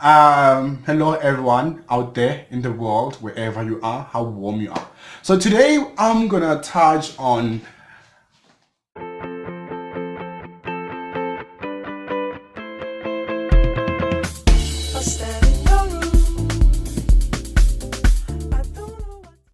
Hello everyone out there in the world, wherever you are, how warm you are. So today I'm gonna touch on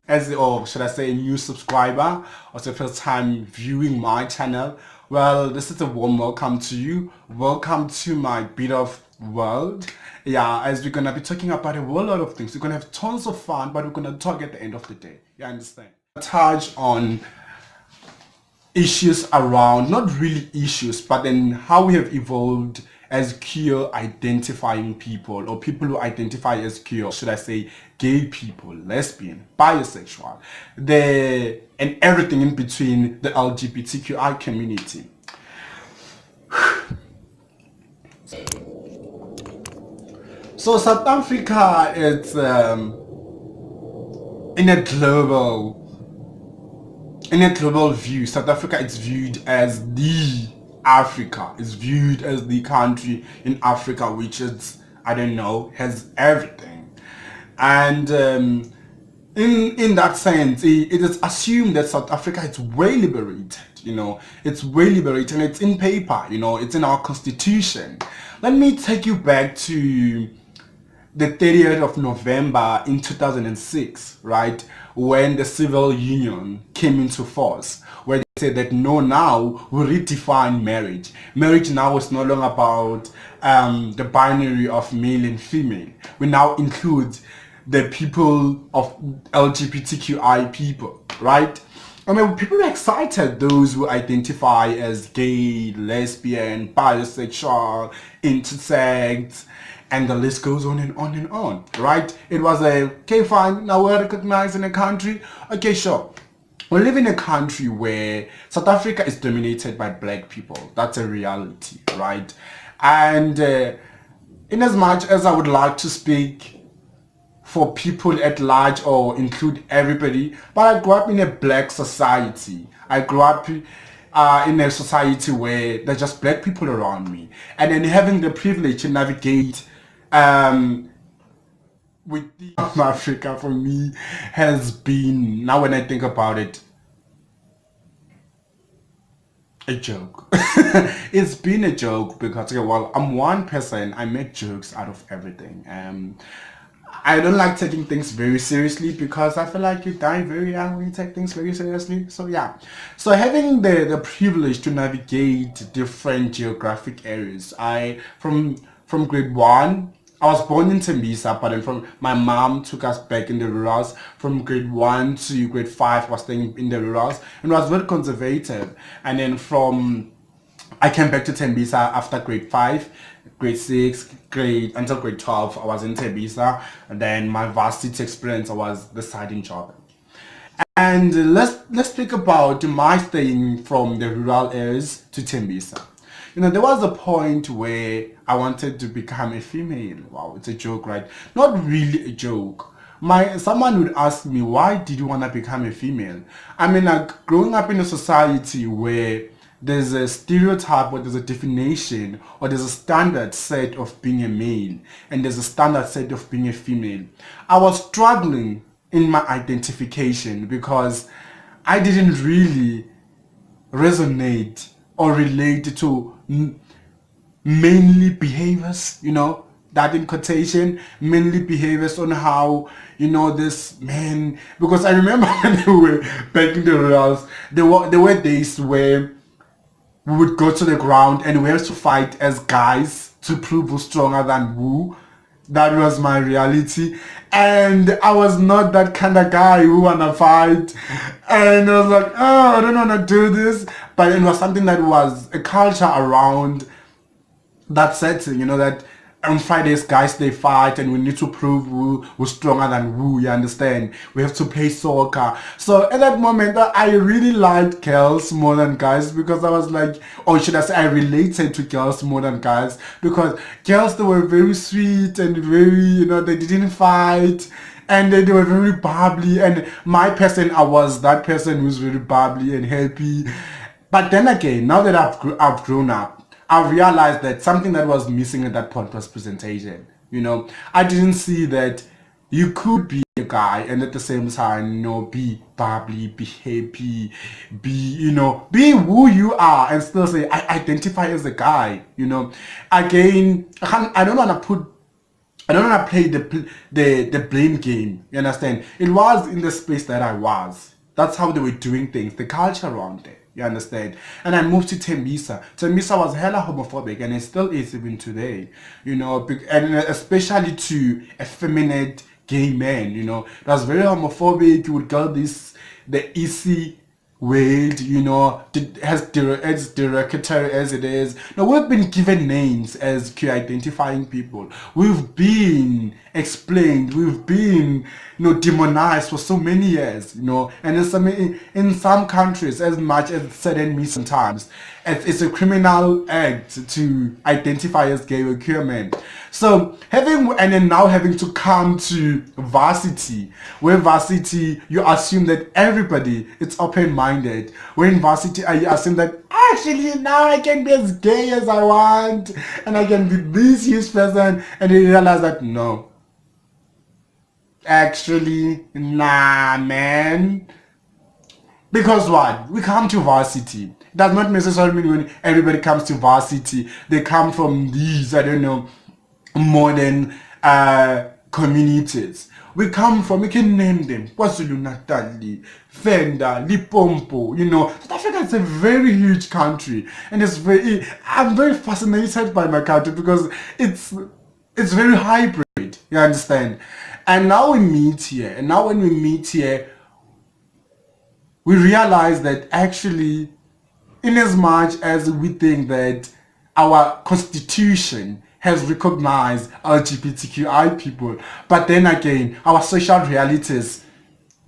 as or should I say a new subscriber or it's the first time viewing my channel. Well, this is a warm welcome to you. Welcome to my bit of world. Yeah, as we're gonna be talking about a whole lot of things. We're gonna have tons of fun, but we're gonna talk at the end of the day. You understand? Touch on issues around, not really issues, but then how we have evolved as queer identifying people, or people who identify as queer, should I say gay people, lesbian, bisexual, and everything in between, the LGBTQI community. So South Africa, it's in a global view, South Africa is viewed as the Africa, is viewed as the country in Africa which is, I don't know, has everything. And in that sense, it is assumed that South Africa is way liberated, it's way liberated, and it's in paper, it's in our constitution. Let me take you back to the 30th of November in 2006, right, when the civil union came into force, where they said that no, now we redefine marriage. Marriage now is no longer about the binary of male and female. We now include the people of LGBTQI people, right? I mean, people are excited, those who identify as gay, lesbian, bisexual, intersex, and the list goes on and on and on, right? It was okay, fine, now we're recognized in a country. Okay, sure. We live in a country where South Africa is dominated by black people. That's a reality, right? And in as much as I would like to speak for people at large or include everybody, but I grew up in a black society. I grew up in a society where there's just black people around me, and then having the privilege to navigate with the Africa for me has been, now when I think about it, a joke. It's been a joke because, okay, well, I'm one person, I make jokes out of everything. I don't like taking things very seriously because I feel like you die very young when you take things very seriously. So yeah. So having the privilege to navigate different geographic areas, from grade 1, I was born in Tembisa, but then from my mom took us back in the rurals. From grade 1 to grade 5, I was staying in the rurals and was very conservative. And then I came back to Tembisa after grade 5, grade 6, until grade 12. I was in Tembisa, and then my varsity experience, I was deciding job. And let's speak about my staying from the rural areas to Tembisa. There was a point where I wanted to become a female. Wow, it's a joke, right? Not really a joke. Someone would ask me, why did you want to become a female? I mean, like, growing up in a society where there's a stereotype, or there's a definition, or there's a standard set of being a male, and there's a standard set of being a female. I was struggling in my identification because I didn't really resonate or relate to mainly behaviors, that in quotation, mainly behaviors on how, this man, because I remember when we were back in the rurals, there were days where we would go to the ground and we had to fight as guys to prove who's stronger than who. That was my reality, and I was not that kind of guy who wanna fight, and I was like, oh, I don't wanna do this, but it was something that was a culture around that setting, that on Fridays guys they fight and we need to prove who's stronger than who, you understand? We have to play soccer. So at that moment I really liked girls more than guys, because I was like, or should I say I related to girls more than guys, because girls, they were very sweet and very, they didn't fight, and they were very bubbly, and I was that person who's very bubbly and happy. But then again, now that I've grown up, I realized that something that was missing at that point was presentation. I didn't see that you could be a guy and at the same time, be bubbly, be happy, be who you are and still say, I identify as a guy, Again, I don't want to put I don't want to play the blame game. You understand? It was in the space that I was. That's how they were doing things. The culture around there. You understand? And I moved to Tembisa. Tembisa was hella homophobic, and it still is even today. And especially to effeminate gay men. That's very homophobic. You would call this the easy Wade, as derogatory as it is. Now, we've been given names as queer identifying people. We've been explained. We've been, demonized for so many years, And in some countries, as much as it's said in me sometimes, it's a criminal act to identify as gay or queer men. So then now having to come to varsity, where varsity you assume that everybody is open-minded. Where in varsity you assume that actually now I can be as gay as I want and I can be this huge person, and you realize that no. Actually, nah, man. Because what? We come to varsity. It does not necessarily mean when everybody comes to varsity, they come from these, I don't know, modern communities. We can name them. KwaZulu Natal, Fenda, Limpopo, South Africa is a very huge country. And I'm very fascinated by my country because it's very hybrid, you understand? And now we meet here, and now when we meet here, we realize that actually, in as much as we think that our constitution has recognized LGBTQI people, but then again, our social realities,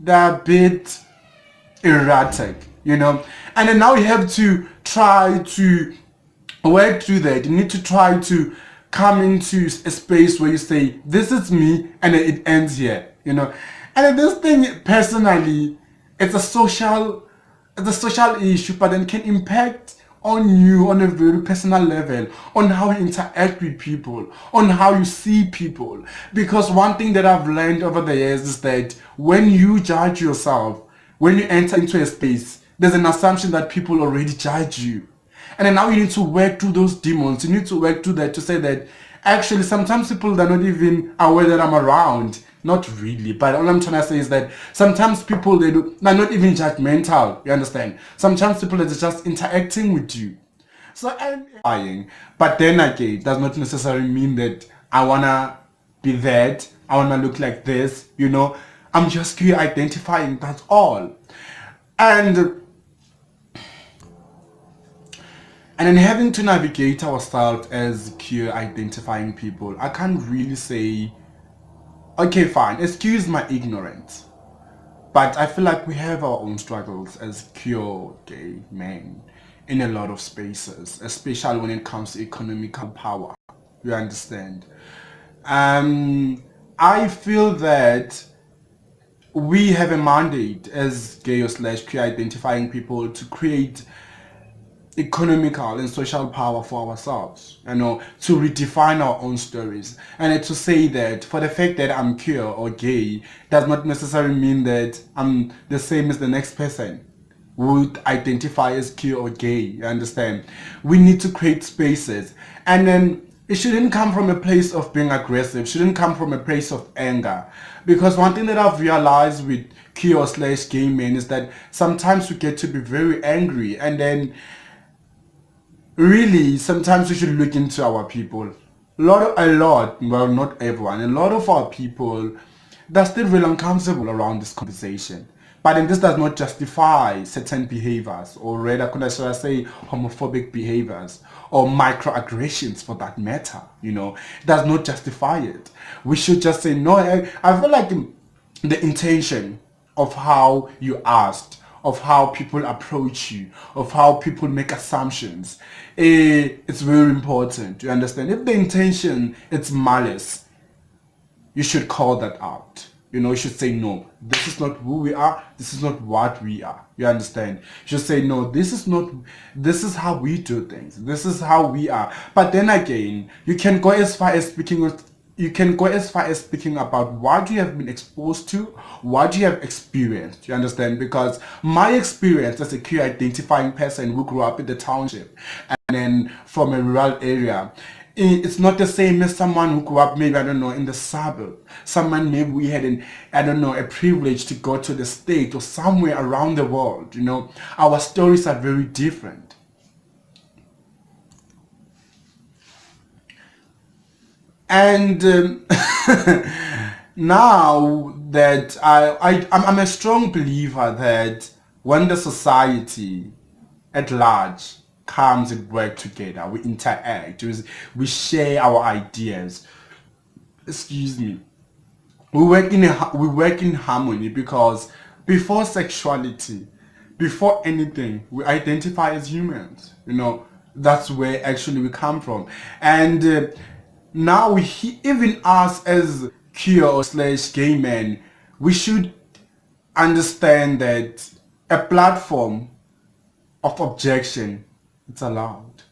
they're a bit erratic, And then now we have to try to work through that. You need to try to come into a space where you say, this is me, and it ends here, And then this thing, personally, it's a social issue, but then can impact on you on a very personal level, on how you interact with people, on how you see people. Because one thing that I've learned over the years is that when you judge yourself, when you enter into a space, there's an assumption that people already judge you. And then now you need to work through those demons. You need to work through that to say that actually sometimes people are not even aware that I'm around. Not really, but all I'm trying to say is that sometimes people, they're not even judgmental, you understand? Sometimes people are just interacting with you. So I'm lying. But then again, it does not necessarily mean that I want to be that, I want to look like this, I'm just queer identifying, that's all. And then having to navigate ourselves as queer identifying people, I can't really say, okay, fine, excuse my ignorance, but I feel like we have our own struggles as queer gay men in a lot of spaces, especially when it comes to economical power. You understand? I feel that we have a mandate as gay or slash queer identifying people to create economical and social power for ourselves, to redefine our own stories, and to say that for the fact that I'm queer or gay does not necessarily mean that I'm the same as the next person who would identify as queer or gay. You understand? We need to create spaces, and then it shouldn't come from a place of being aggressive, shouldn't come from a place of anger. Because one thing that I've realized with queer slash gay men is that sometimes we get to be very angry, and then really, sometimes we should look into our people. Well, not everyone, a lot of our people, they're still really uncomfortable around this conversation. But then this does not justify certain behaviors, or rather, should I say, homophobic behaviors, or microaggressions for that matter, It does not justify it. We should just say, no, I feel like the intention of how you asked, of how people approach you, of how people make assumptions, it's very important. You understand? If the intention is malice, you should call that out. You should say, no, this is not who we are, this is not what we are. You understand? You should say, no, this is how we do things, this is how we are. But then again, you can go as far as speaking with you can go as far as speaking about what you have been exposed to, what you have experienced. You understand? Because my experience as a queer identifying person who grew up in the township and then from a rural area, it's not the same as someone who grew up maybe, I don't know, in the suburb. Someone maybe we had I don't know, a privilege to go to the state or somewhere around the world. Our stories are very different. And now that I'm a strong believer that when the society at large comes and work together, we interact, we share our ideas. Excuse me. We work in harmony because before sexuality, before anything, we identify as humans. That's where actually we come from. And now even us as queer or slash gay men, we should understand that a platform of objection, it's allowed.